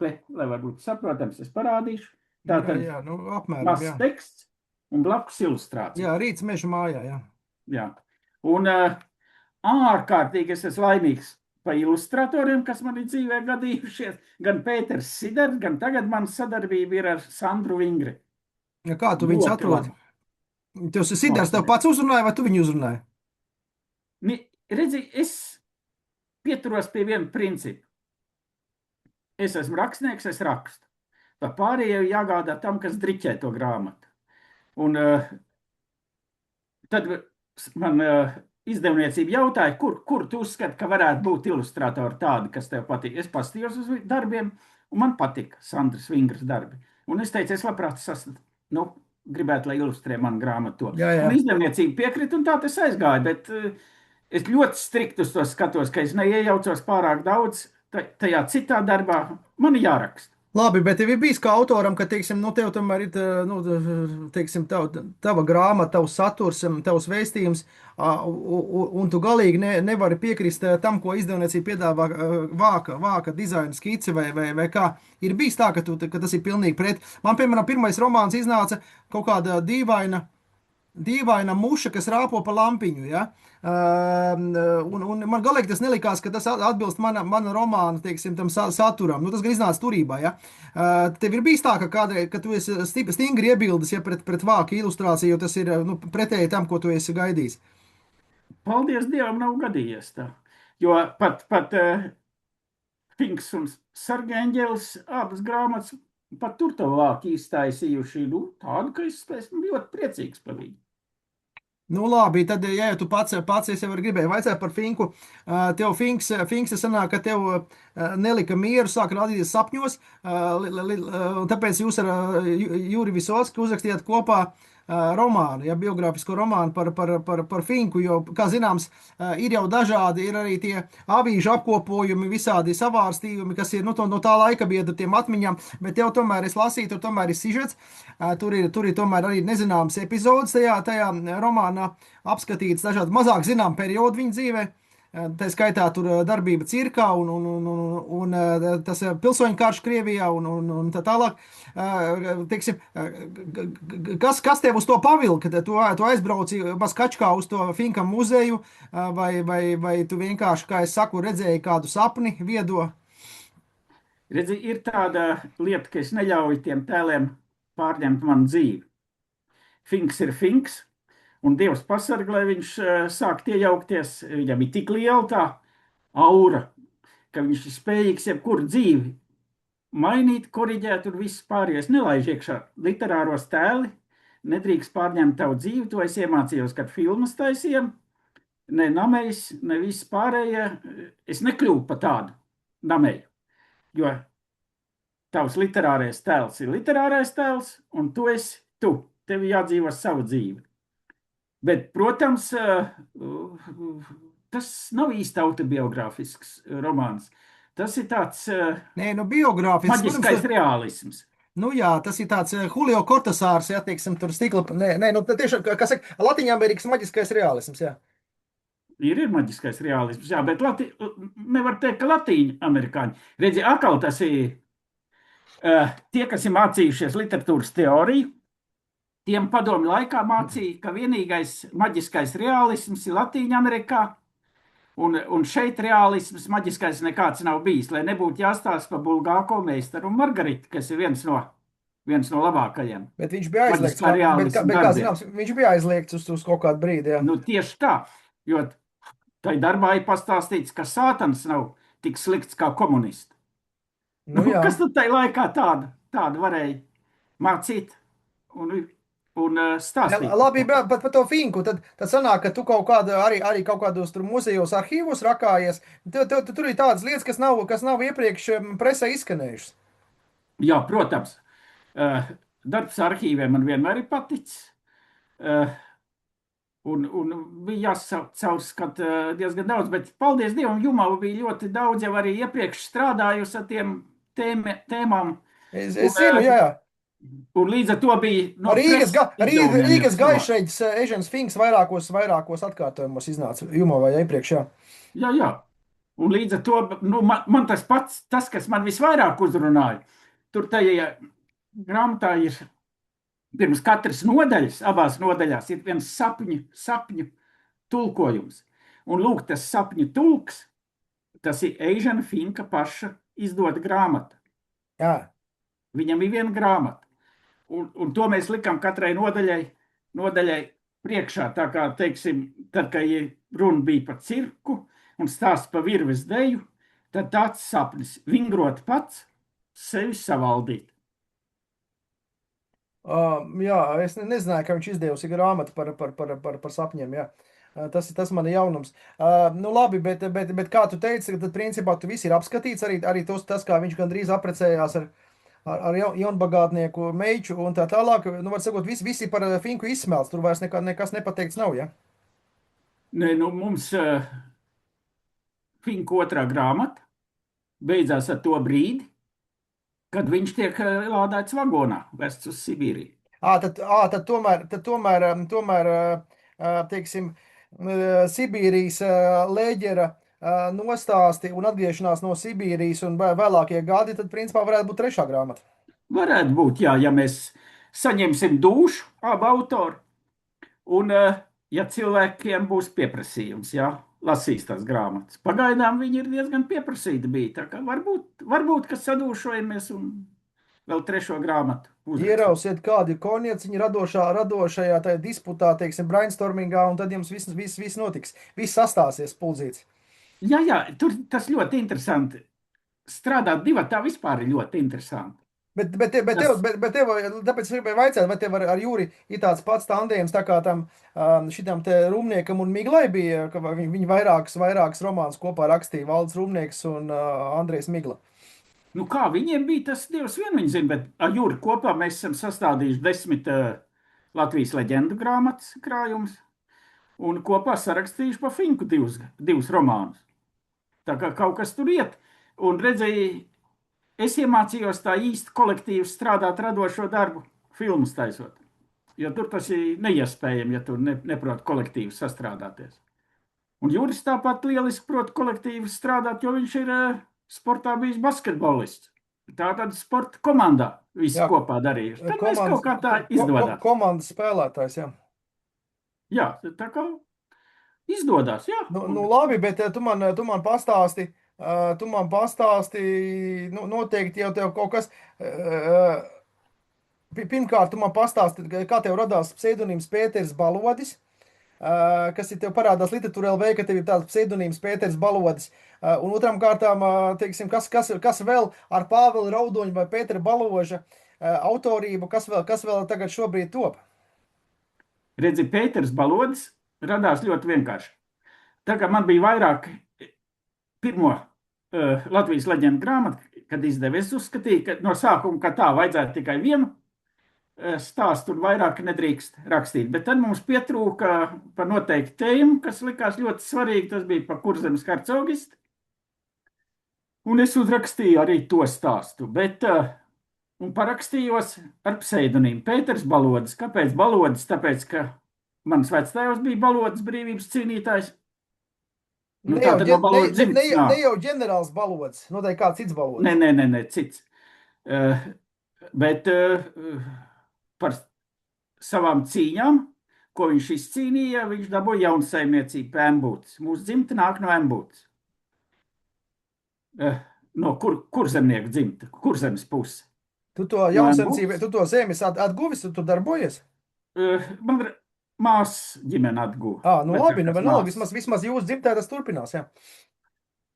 Lai varbūt saprotams, es parādīšu. Tātad jā, nu, apmēram, mazs teksts un blakus ilustrācija. Jā, Rīts meža mājā, jā. Jā. Un ārkārtīgi es esmu laimīgs pa ilustratoriem, kas man ir dzīvē gadījušies. Gan Pēters Sidars, gan tagad man sadarbība ir ar Sandru Vingri. Ja kā tu viņus atrodi? Tev Sidars tev pats uzrunāja, vai tu viņu uzrunāji? Redzi, es pieturos pie viena principa. Es esmu rakstnieks, es rakstu. Par pārējo jāgādā tam, kas driķē to grāmatu. Un tad man izdevniecība jautāja, kur tu uzskati, ka varētu būt ilustratori tādi, kas tev patīk. Es pastījos uz darbiem, un man patika Sandras Vingras darbi. Un es teicu, es labprāt gribētu, lai ilustrē manu grāmatu. Un izdevniecība piekrita, un tā tas aizgāja. Bet es ļoti strikt uz to skatos, ka es neiejaucos pārāk daudz tajā citā darbā. Man ir jāraksta. Labi, bet tev ir bijis kā autoram, ka, teiksim, nu, tev tomēr ir, nu, teiksim, tava grāmata, tavs saturs, tavs vēstījums, un tu galīgi nevari piekrist tam, ko izdevniecība piedāvā, vāka dizaina skice vai kā. Ir bijis tā, ka tas ir pilnīgi pret. Man, piemēram, pirmais romāns iznāca kaut kāda dīvaina muša, kas rāpo pa lampiņu, ja? Un man galīgi tas nelikās, ka tas atbilst mana romāna, teiksim, tam saturam. Nu, tas gan iznāca turībā, ja? Tev ir bijis tā, ka tu esi stingri iebildes, ja pret vāku ilustrāciju, jo tas ir, nu, pretēji tam, ko tu esi gaidījis. Paldies Dievam, nav gadījies tā. Jo pat Finks un Sargeņģelis abas grāmatas Pat tur to vāki iztaisījuši. Nu, tādu, ka es esmu ļoti priecīgs par viņu. Nu, labi, tad, ja jau tu pats es jau gribēju vaicāt par Finku, tev Finks sanāk, ka tev nelika mieru, sāk rādīties sapņos, un tāpēc jūs ar Juri Visocki uzrakstījāt kopā romānu, ja, biogrāfisko romānu par Finku, jo, kā zināms, ir jau dažādi, ir arī tie avīžu apkopojumi, visādi savārstījumi, kas ir, nu, no tā laika biedra tiem atmiņām, bet tev tomēr es lasīju, tur tomēr ir sižets, tur ir tomēr arī nezināmas epizodes tajā romānā apskatīts dažādi mazāk zinām periodi viņa dzīvē. Tā skaitā tur darbība cirkā un tas pilsoņu karš Krievijā un tā tālāk. Teiksim, kas tev uz to pavilka? Tu aizbrauci Maskačkā uz to Finka muzeju vai tu vienkārši, kā es saku, redzēji kādu sapni viedo? Redzi, ir tāda lieta, ka es neļauju tiem tēliem pārņemt manu dzīvi. Finks ir Finks, un Dievs pasarg, lai viņš sākt iejaukties. Viņam ir tik liela tā aura, ka viņš ir spējīgs jebkuru dzīvi mainīt, koriģēt un viss pārējais. Nelaiž iekšā literāros tēli, nedrīkst pārņemt tavu dzīvi. To es iemācījos, kad filmas taisījām. Ne namējs, ne viss pārējie. Es nekļuvu pa tādu namēju, jo tavs literārais tēls ir literārais tēls, un tu esi tu. Tev jādzīvo savu dzīvi. Bet, protams, tas nav īsti autobiogrāfisks romāns. Tas ir tāds Nē, nu, biogrāfisks. maģiskais realisms. Nu jā, tas ir tāds Julio Cortasārs, ja, teiksim, tur stikla, nē, nu, tiešām, kā saka, Latīņamerikas maģiskais realisms, jā. Ir maģiskais realisms, jā, bet nevar teikt, ka latīņu amerikāņi. Redzi, atkal tas ir tie, kas ir mācījušies literatūras teoriju, tiem padomju laikā mācīja, ka vienīgais maģiskais realisms ir Latīņa Amerikā, un šeit realisms maģiskais nekāds nav bijis, lai nebūtu jāstāsta par Bulgāko meistaru un Margaritu, kas ir viens no labākajiem. Bet viņš bija aizliegts, kā zināms, viņš bija aizliegts uz kaut kādu brīdi, jā. Nu, tieši tā, jo tai darbā ir pastāstīts, ka Sātans nav tik slikts kā komunisti. Nu, jā. Kas tad tai laikā tādu varēja mācīt un stāstīt? Ja, labi, bet par to Finku, tad sanāk, ka tu kaut kādā, arī kaut kādos tur muzejos, arhīvos rakājies. Tur ir tādas lietas, kas nav iepriekš presē izskanējušas. Jā, protams. Darbs arhīviem man vienmēr ir paticis. Un bija jāsauc diezgan daudz, bet paldies Dievam, Jumava bija ļoti daudz jau arī iepriekš strādājusi ar tiem tēmām. Es zinu, jā. Un līdz ar to bija no Rīgas gaišreģis Ežens Finks vairākos atkārtojumos iznāca Jumavā iepriekš, jā. Jā. Un līdz ar to, nu, man tas pats, kas man visvairāk uzrunāja, tur tajā grāmatā ir pirms katras nodaļas, abās nodaļās ir viens sapņu tulkojums. Un lūk, tas sapņu tulks, tas ir Ežena Finka paša izdota grāmata. Jā. Viņam ir viena grāmata. Un to mēs likām katrai nodaļai priekšā. Tā kā, teiksim, tad, kad runa bija par cirku un stāsts par virves deju, tad tāds sapnis vingrot pats, sevi savaldīt. Jā, es nezināju, ka viņš izdevusi grāmatu par sapņiem, jā. Tas man ir jaunums. Nu labi, bet kā tu teici, tad principā tu viss ir apskatīts, arī tas, kā viņš gandrīz aprecējās ar jaunbagātnieku meiču un tā tālāk. Nu, var sakot, visi par Finku izsmelts, tur vairs nekas nepateikts nav, ja? Nē, nu mums Finku otrā grāmata beidzās ar to brīdi, kad viņš tiek lādēts vagonā, vests uz Sibīriju. Tad tomēr, teiksim, Sibīrijas Lēģera nostāsti un atgriešanās no Sibīrijas un vēlākie gadi, tad principā varētu būt trešā grāmata. Varētu būt, jā, ja mēs saņemsim dušu, abu autori, un ja cilvēkiem būs pieprasījums, jā, lasīs tās grāmatas. Pagaidām viņi ir diezgan pieprasīti bija, tā kā varbūt ka sadūšojamies un vēl trešo grāmatu uzrakstīt. Ierausiet kādi konjeciņi radošajā tajā disputā, teiksim, brainstormingā, un tad jums viss notiks. Viss sastāsies puldzīts. Jā, tur tas ļoti interesanti. Strādāt divatā vispār ir ļoti interesanti. Tas, Bet tev, tāpēc es gribēju vaicāt, vai tev ar Jūri ir tāds pats tandēms, tā kā tam šitam te Rūmniekam un Miglai bija, ka viņi vairākas romānus kopā rakstīja, Valdis Rūmnieks un Andrejs Migla. nu kā viņiem bija, tas Dievs vien viņi zina, bet ar Jūru kopā mēs esam sastādījuši 10 Latvijas leģendu grāmatas krājumus un kopā sarakstījuši pa Finku divus romānus. Tā kā kaut kas tur iet. Un redzēju, es iemācījos tā īsti kolektīvi strādāt radošo darbu filmas taisot. Jo tur tas ir neiespējami, ja tu neproti kolektīvi sastrādāties. Un Juris tāpat lieliski prot kolektīvi strādāt, jo viņš ir sportā bijis basketbolists. Tā tad sporta komandā visi Jā, kopā darījuši. Tad mēs kaut kā tā izdodas. Komandas spēlētājs, jā. Jā, tā kā izdodas, jā. Nu labi, bet tu man pastāsti, nu, noteikti jau tev kaut kas, pirmkārt, tu man pastāsti, kā tev radās pseidonīms Pēters Balodis, kas ir tev parādās literatūra LV, ka tev ir tāds pseidonīms Pēters Balodis. Un otram kārtām, teiksim, kas vēl ar Pāvela Raudoņu vai Pētera Baloža autorību, kas vēl tagad šobrīd top? Redzi, Pēters Balodis radās ļoti vienkārši. Tā kā man bija vairāk pirmo Latvijas leģendu grāmatu, kad izdevies, uzskatīju, ka no sākuma, ka tā vajadzētu tikai vienu stāstu un vairāk nedrīkst rakstīt. Bet tad mums pietrūka par noteiktu tēmu, kas likās ļoti svarīgi. Tas bija par Kurzemes hercogistu. Un es uzrakstīju arī to stāstu. Un parakstījos ar pseidonīmu Pēters Balodis. Kāpēc Balodis? Tāpēc, ka mans vectēvs bija Balodis brīvības cīnītājs. Nu, Ne tā jau, tad no Balodas ne, dzimtas nāk. ne jau ģenerāls Balodis, noteikti kāds cits Balodis. Nē, cits. Bet par savām cīņām, ko viņš izcīnīja, viņš dabūja jaunsaimniecību pie Embūtes. Mūsu dzimta nāk no Embūtes. No kurzemnieku dzimta, kurzemes puse. Tu to jaunsaimniecību, tu to zemes atguvis, tu darbojies? Man māsas ģimene atguva. Nu labi, nu Vecākās vienalga, māsas. vismaz jūs dzimtē tas turpinās, jā.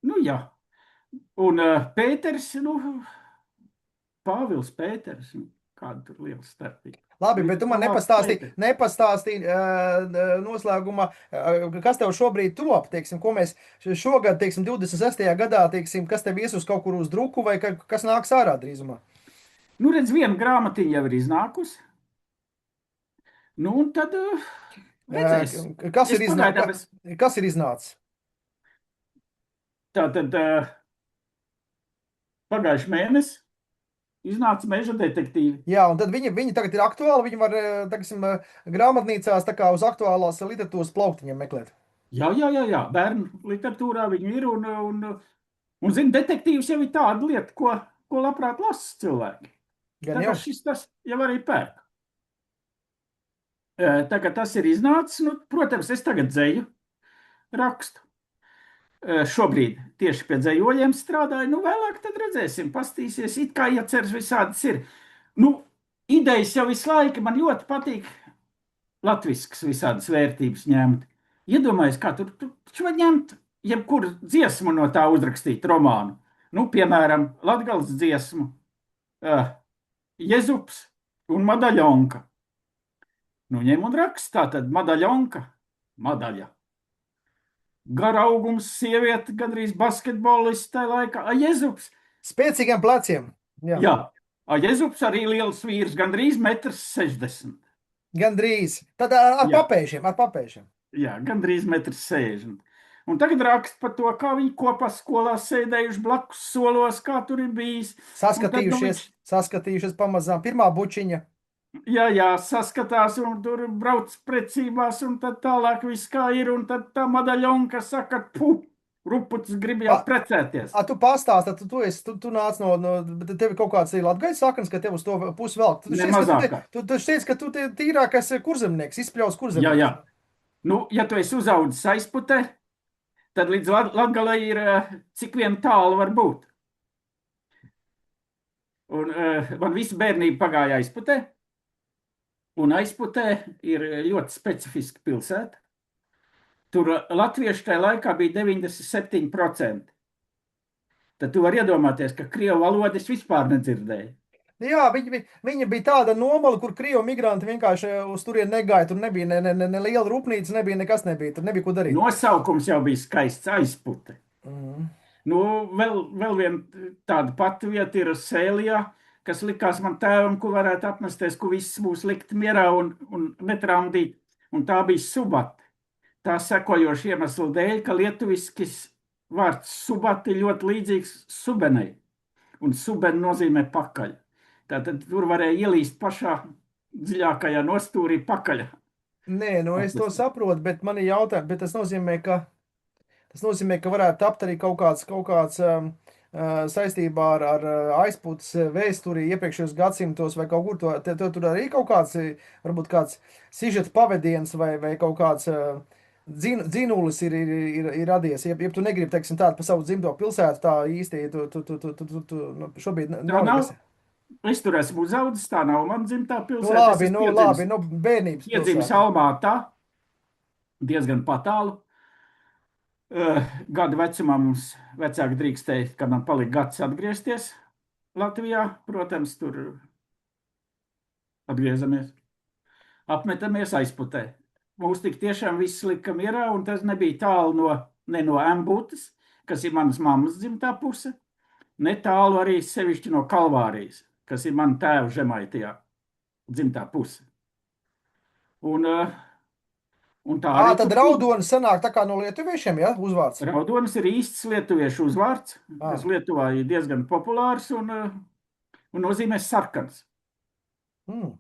Nu jā. Un Pēters, Pāvils Pēters, kāda tur liela starpība. Labi, bet tu man nepastāstīji noslēgumā, kas tev šobrīd top, teiksim, ko mēs šogad, teiksim, 26. gadā, teiksim, kas tev ies uz kaut kur uz druku vai kas nāks ārā drīzumā? Nu, redz, viena grāmatiņa jau ir iznākusi. Nu, un tad redzēs. Kas ir iznācis? Tātad pagājuši mēnesi iznāca Meža detektīvi. Jā, un tad viņi tagad ir aktuāli, viņi var, teiksim, grāmatnīcās tā kā uz aktuālās literatūras plauktiņiem meklēt. Jā, bērnu literatūrā viņi ir, un zin, detektīvs jau ir tāda lieta, ko labprāt lasa cilvēki. Tagad šis tas jau arī pērk. Tagad tas ir iznācis, protams, es tagad dzeju rakstu. Šobrīd tieši pie dzejoļiem strādāju, vēlāk tad redzēsim, pastīsies, it kā ieceras visādas ir. Idejas jau visu laiku, man ļoti patīk latviskas visādas vērtības ņemt. Iedomājies, kā tur var ņemt jebkuru dziesmu no tā uzrakstīt romānu. Piemēram, Latgales dziesmu, Jezups un Madaļonka. Ņem un rakstā tad Madaļonka, Madaļa. Garaugums, sieviete, gandrīz basketbolists tajā laikā. Jezups. Spēcīgiem pleciem. Jā. Jezups arī liels vīrs, gandrīz 1,60 m. Gandrīz. Tad ar papēžiem. Jā, gandrīz 1,60 m. Un tagad rakst par to, kā viņi kopā skolā sēdējuši blakus solos, kā tur ir bijis. Saskatījušies pamazām. Pirmā bučiņa. Jā, saskatās un tur brauc precībās un tad tālāk viss kā ir. Un tad tā Madaļonka saka, rupucis grib jau precēties. Tu pastāsti, tu nāc tevi kaut kāds latgaiļu saknes, ka tev uz to pusi vēl. Tu šķiet, ka tu tīrākais kurzemnieks, izspļaus kurzemnieks. Jā. Ja tu esi uzaudzis aizputē, tad līdz Latgalei ir cik vien tālu var būt. Un man visu bērnību pagāja aizputē. Un aizputē ir ļoti specifiska pilsēta. Tur latviešu tajā laikā bija 97%. Tad tu vari iedomāties, ka krievu valodu es vispār nedzirdēju. Jā, viņa bija tāda nomala, kur krievu migranti vienkārši uz turieni negāja. Tur nebija ne liela rūpnīca, nebija nekas, nebija. Tur nebija ko darīt. Nosaukums jau bija skaists, aizpute. Mm. Nu, vēl viena tāda pati vieta ir Sēlijā, kas likās man tēvam, ko varētu apmesties, ko viss būs likt mierā un netramdīt. Un tā bija Subate. Tā sekojoša iemesla dēļ, ka lietuviskis vārds Subate ir ļoti līdzīgs subenei. Un subena nozīmē pakaļ. Tātad tur varēja ielīst pašā dziļākajā nostūrī pakaļ. Nē, nu es to saprotu, bet man ir jautājums, bet tas nozīmē, ka varētu tapt arī kaut kāds saistībā ar aizpūtas vēsturi iepriekšējos gadsimtos vai kaut kur tur arī kaut kāds, varbūt kāds sižeta pavadiens vai kaut kāds dzinulis ir radies. Ja tu negribi, teiksim, tādu pa savu dzimto pilsētu, tā īsti, nu, šobrīd Tā nav nav. nekas. Es tur esmu uzaugusi, tā nav mana dzimtā Nu, pilsēta. Es labi, esmu nu, labi, nu, bērnības piedzimis pilsētā. Almātā, diezgan patālu. Gada vecumā mums vecāki drīkstēja, kad man palika gads atgriezties Latvijā. Protams, tur atgriezamies, apmetamies aizputē. Mūs tik tiešām viss lika mierā, un tas nebija tālu ne no Embūtes, kas ir manas mammas dzimtā puse, ne tālu arī sevišķi no Kalvārijas, kas ir mana tēva Žemaitijā dzimtā puse. Un tā arī Tad tur bija. Raudonis sanāk tā kā no lietuviešiem, ja, uzvārds. Raudonis ir īsts lietuviešu uzvārds, Ā. kas Lietuvā ir diezgan populārs un nozīmē sarkans. Mm.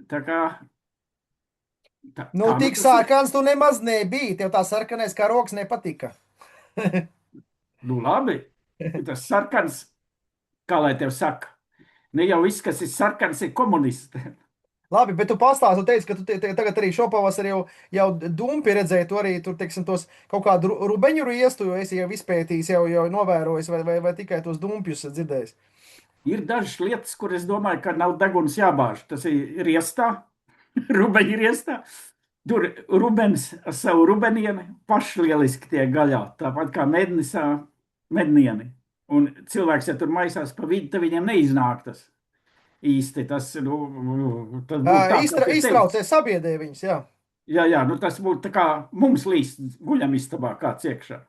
Tā kā Nu, tā tik tas ir. sarkans tu nemaz nebija. Tev tā sarkanais karoks nepatika. Nu, labi, tas sarkans, kā lai tev saka, ne jau viss, kas ir sarkans, ir komunisti. Labi, bet tu pastāsti, tu teici, ka tu tagad arī šopavasar jau dumpi redzēji, tu arī tur, teiksim, tos kaut kādu rubeņu riestu, jo esi jau izpētījis, jau novērojis, vai tikai tos dumpjus dzirdējis. Ir dažas lietas, kur es domāju, ka nav deguns jābāž. Tas ir riestā, rubeņi riestā. Tur rubens ar savu rubenieni paši lieliski tiek gaļā, tāpat kā mednieni. Un cilvēks, ja tur maisās pa vidu, tad viņiem neiznāk tas īsti. Tas būtu tā, kā pie tevis. Iztraucē sabiedrē viņus, jā. Jā, nu tas būtu tā kā mums līst guļamistabā kāds iekšā.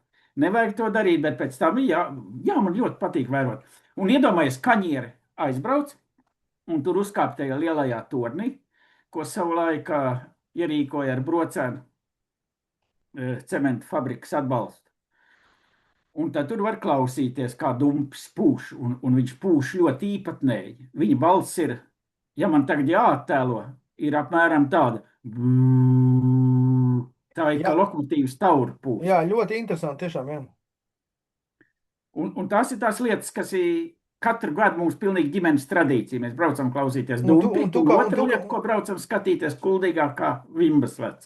Nevajag to darīt, bet pēc tam, jā, man ļoti patīk vērot. Un iedomājies, kaņieri aizbrauc un tur uzkāp tajā lielajā tornī, ko savulaik ierīkoja ar brocēnu cementa fabrikas atbalstu. Un tad tur var klausīties, kā dumpis pūš, un viņš pūš ļoti īpatnēji. Viņa balss ir, ja man tagad jāattēlo, ir apmēram tāda. Tā ir kā lokomotīvas taura pūš. Jā, ļoti interesanti, tiešām, jā. Un tās ir tās lietas, kas ir katru gadu mums pilnīgi ģimenes tradīcija. Mēs braucam klausīties Un dumpi, un otra lieta, ko braucam skatīties kuldīgā kā Vimbas vec.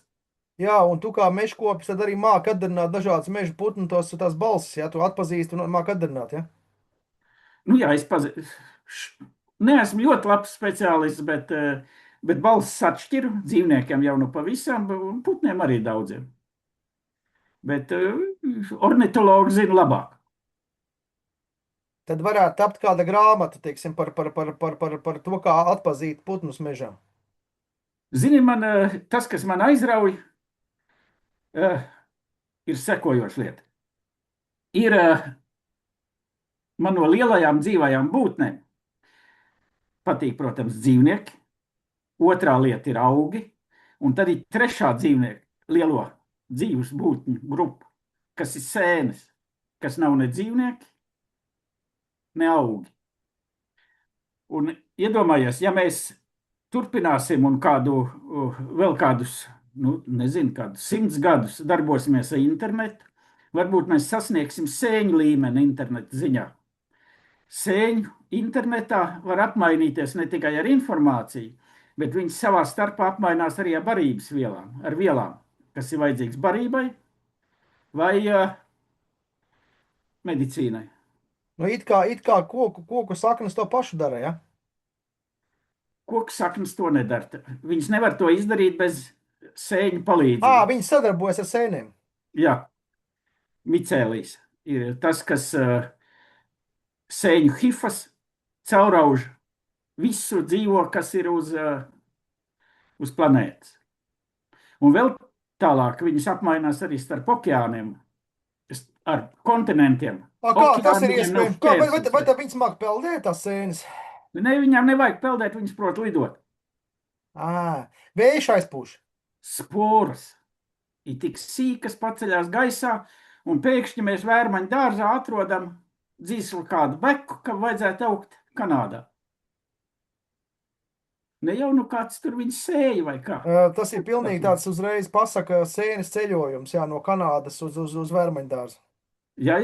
Jā, un tu kā mežkopis tad arī māki atdarināt dažādas meža putnu tās balsis, ja tu atpazīsti un māki atdarināt, ja? Nu jā, es neesmu ļoti labs speciālists, bet balsis atšķiru dzīvniekiem jau nu pavisam, un putniem arī daudziem. Bet ornitologi zina labāk. Tad varētu tapt kāda grāmata, teiksim, par to, kā atpazīt putnus mežā. Zini, tas, kas man aizrauj, ir sekojoša lieta. Ir man no lielajām dzīvajām būtnēm patīk, protams, dzīvnieki. Otrā lieta ir augi. Un tad ir trešā dzīvnieku lielo dzīves būtņu grupa, kas ir sēnes, kas nav ne dzīvnieki, ne augi. Un iedomājies, ja mēs turpināsim un vēl kādus, nezinu, kādus 100 gadus darbosimies ar internetu, varbūt mēs sasniegsim sēņu līmeni interneta ziņā. Sēņu internetā var apmainīties ne tikai ar informāciju, bet viņi savā starpā apmainās arī ar barības vielām, ar vielām, kas ir vajadzīgas barībai vai medicīnai. Nu, it kā koku saknes to pašu dara, ja? Koku saknes to nedara. Viņas nevar to izdarīt bez sēņu palīdzības. Viņi sadarbojas ar sēnēm. Jā, micēlijas ir tas, kas sēņu hifas caurauž visu dzīvo, kas ir uz planētas. Un vēl tālāk viņas apmainās arī starp okeāniem, ar kontinentiem. Kā tas ir Okeāni viņiem nav iespējams? šķērslis. Vai tā viņas māk peldēt tās sēnes? Ne, viņām nevajag peldēt, viņas prot lidot. Vējš aizpūš. Sporas ir tik sīkas, paceļās gaisā, un pēkšņi mēs Vērmaņu dārzā atrodam dzīslu kādu beku, kam vajadzētu augt Kanādā. Ne jau nu kāds tur viņus sēja vai kā. Tas ir pilnīgi tāds uzreiz pasaka sēnes ceļojums, jā, no Kanādas uz Vērmaņu dārzu. Jā.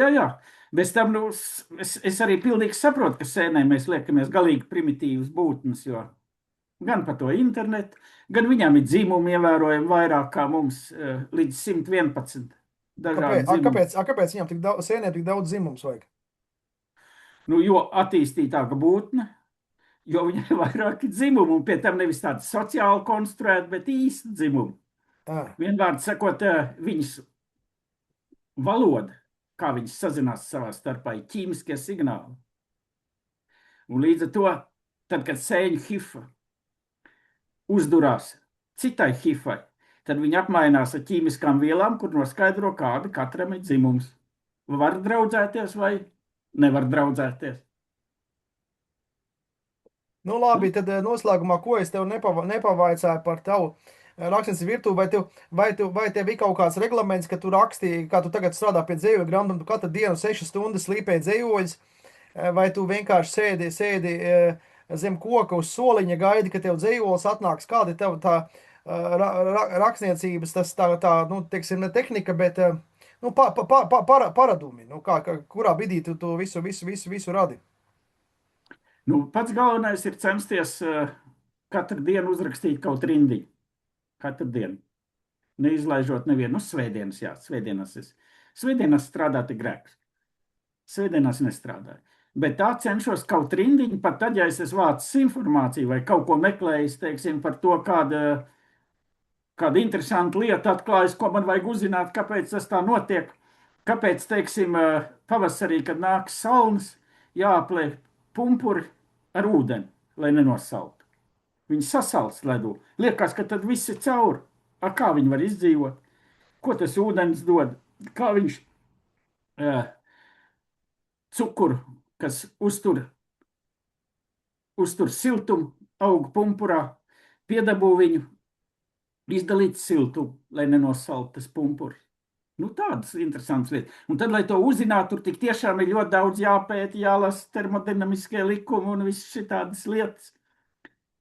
Bez tam, es arī pilnīgi saprotu, ka sēnē mēs liekamies galīgi primitīvas būtnes, jo gan par to internetu, gan viņām ir dzimumi ievērojami vairāk kā mums, līdz 111 dažādi dzimumi. Kāpēc viņām sēnēm tik daudz dzimums vajag? Jo attīstītāka būtne, jo viņai ir vairāki dzimumi, un pie tam nevis tādi sociāli konstruēti, bet īsti dzimumi. Vienvārds sakot, viņas valoda, kā viņas sazinās savā starpā, ir ķīmiskie signāli. Un līdz ar to, tad, kad sēņu hifa uzdurās citai hifai, tad viņi apmainās ar ķīmiskām vielām, kur noskaidro, kāda katram ir dzimums. Var draudzēties vai nevar draudzēties. Nu labi, tad noslēgumā, ko es tev nepavaicāju par tavu rakstniecības virtuvi, vai tev ir kaut kāds reglaments, ka tu rakstīji, kā tu tagad strādā pie dzējoļu grāmatām, tu katru dienu 6 stundas slīpēji dzējoļus, vai tu vienkārši sēdi zem koka uz soliņa, gaidi, ka tev dzējolis atnāks, kāda ir tev tā rakstniecības, tas tā, nu, teiksim, ne tehnika, bet, nu, paradumi, nu, kurā brīdī tu visu radi? Nu, pats galvenais ir censties katru dienu uzrakstīt kaut rindiņu. Katru dienu. Neizlaižot nevienu. Svētdienas, jā, svētdienas strādāt ir grēks. Svētdienas nestrādāju. Bet tā cenšos kaut rindiņu, pat tad, ja es vācu informāciju vai kaut ko meklējis, teiksim, par to, kāda interesanta lieta atklājas, ko man vajag uzzināt, kāpēc tas tā notiek. Kāpēc, teiksim, pavasarī, kad nāks salnas, jāapliek pumpuri ar ūdeni, lai nenosaltu. Viņi sasalst ledū. Liekas, ka tad viss ir cauri. Kā viņi var izdzīvot? Ko tas ūdens dod? Kā viņš cukuru, kas uztur siltumu, aug pumpurā, piedabū viņu, izdalīt siltumu, lai nenosaltu tas pumpuri. Nu, tādas interesantas lietas. Un tad, lai to uzzinātu, tur tik tiešām ir ļoti daudz jāpēta, jālasa termodinamiskie likumi un viss šitādas lietas.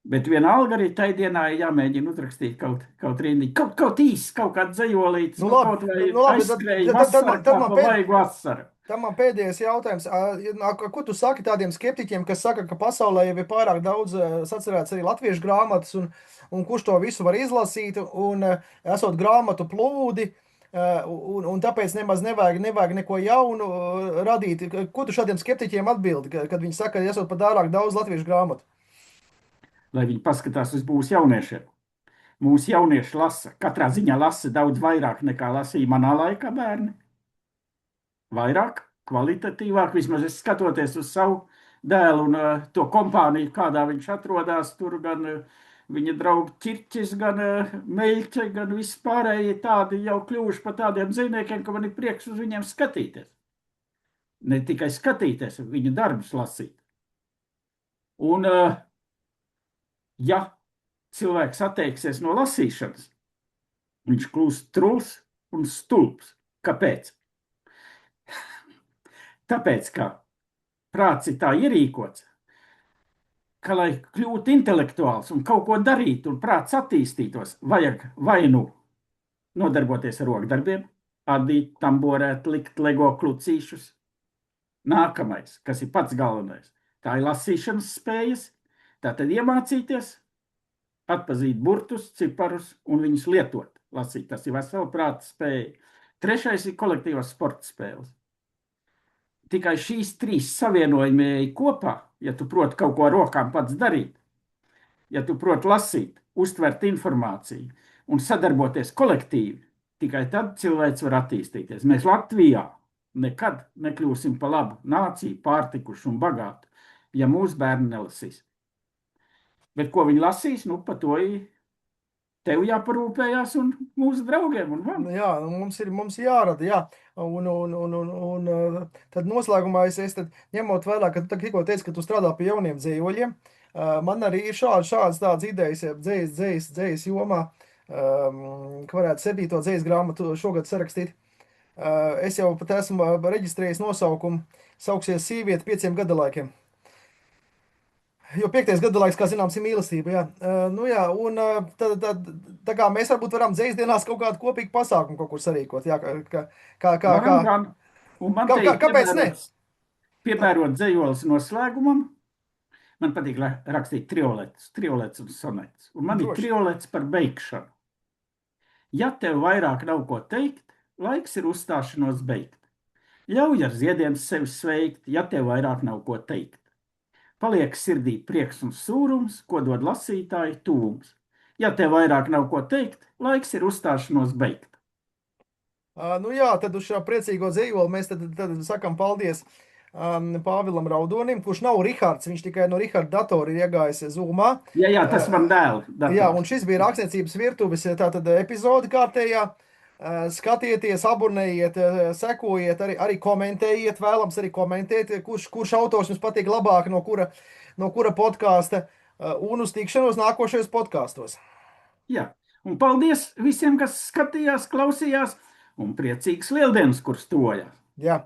Bet vienalga arī tai dienā ir jāmēģina uzrakstīt kaut rindiņu. Kaut īsts, kaut kāds dzejolītis, nu, kaut vai aizskrēja vasara, kā pa vaigu vasara. Tā man pēdējais jautājums. Ko tu saki tādiem skeptiķiem, kas saka, ka pasaulē jau ir pārāk daudz sacerēts arī latviešu grāmatas, un kurš to visu var izlasīt, un esot grāmatu plūdi, un tāpēc nemaz nevajag neko jaunu radīt. Ko tu šādiem skeptiķiem atbildi, kad viņi saka, ka esot pārāk daudz latviešu grāmatu? Lai viņi paskatās uz mūsu jauniešiem. Mūsu jaunieši lasa, katrā ziņā lasa daudz vairāk nekā lasīja manā laikā bērni. Vairāk, kvalitatīvāk, vismaz es skatoties uz savu dēlu un to kompāniju, kādā viņš atrodas, tur gan viņa draugi ķirķis, gan meļķi, gan vispārēji tādi jau kļuvuši par tādiem dzīvniekiem, ka man ir prieks uz viņiem skatīties. Ne tikai skatīties, viņu darbus lasīt. Un ja cilvēks atteiksies no lasīšanas, viņš kļūst truls un stulbs. Kāpēc? Tāpēc, ka prāts ir tā ierīkots, ka, lai kļūtu intelektuāls un kaut ko darītu un prāts attīstītos, vajag vai nu nodarboties ar rokdarbiem, adīt, tamborēt, likt lego klucīšus. Nākamais, kas ir pats galvenais, tā ir lasīšanas spējas. Tātad iemācīties, atpazīt burtus, ciparus un viņus lietot, lasīt. Tas ir vesela prāta spēja. Trešais ir kolektīvās sporta spēles. Tikai šīs 3 savienojumi kopā, ja tu proti kaut ko ar rokām pats darīt, ja tu proti lasīt, uztvert informāciju un sadarboties kolektīvi, tikai tad cilvēks var attīstīties. Mēs Latvijā nekad nekļūsim pa labu nāciju, pārtikuši un bagātu, ja mūsu bērni nelasīs. Bet ko viņi lasīs, nu, par to tev jāparūpējās un mūsu draugiem un man. Jā, nu, mums ir jārada, jā. Tad noslēgumā es tad, ņemot vērā, ka tu tikko teici, ka tu strādā pie jauniem dzējoļiem, man arī ir šādas tādas idejas, ja dzējas jomā, ka varētu 7. dzējas grāmatu šogad sarakstīt. Es jau pat esmu reģistrējis nosaukumu, sauksies Sīviete 5 gadalaikiem. Jo 5. gadalaiks, kā zināms, ir mīlestība. Jā. Nu jā, un tā kā mēs varbūt varam dzējas dienās kaut kādu kopīgu pasākumu kaut kur sarīkot. Jā, Varam gan. Un man te ir kāpēc ne? piemērot dzējoles noslēgumam. Man patīk rakstīt triolets un sonets. Un man ir Droši. triolets par beigšanu. Ja tev vairāk nav ko teikt, laiks ir uzstāšanos beigt. Ļauj ar ziediem sevi sveikt, ja tev vairāk nav ko teikt. Paliek sirdī prieks un sūrums, ko dod lasītāji tūms. Ja tev vairāk nav ko teikt, laiks ir uzstāšanos beigt. Nu jā, tad uz šo priecīgo dzējoli mēs tad sakam paldies Pāvilam Raudonim, kurš nav Rihards, viņš tikai no Riharda datora ir iegājis Zoomā. Jā, tas man dēl. Jā, un šis bija Rakstniecības virtuves tātad epizode kārtējā. Skatieties, abonējiet, sekojiet, arī komentējiet, vēlams arī komentēt, kurš autors jums patīk labāk, no kura podkāsta, un uz tikšanos nākošajos podkāstos. Jā, un paldies visiem, kas skatījās, klausījās, un priecīgs Lieldienas, kur stojās. Jā.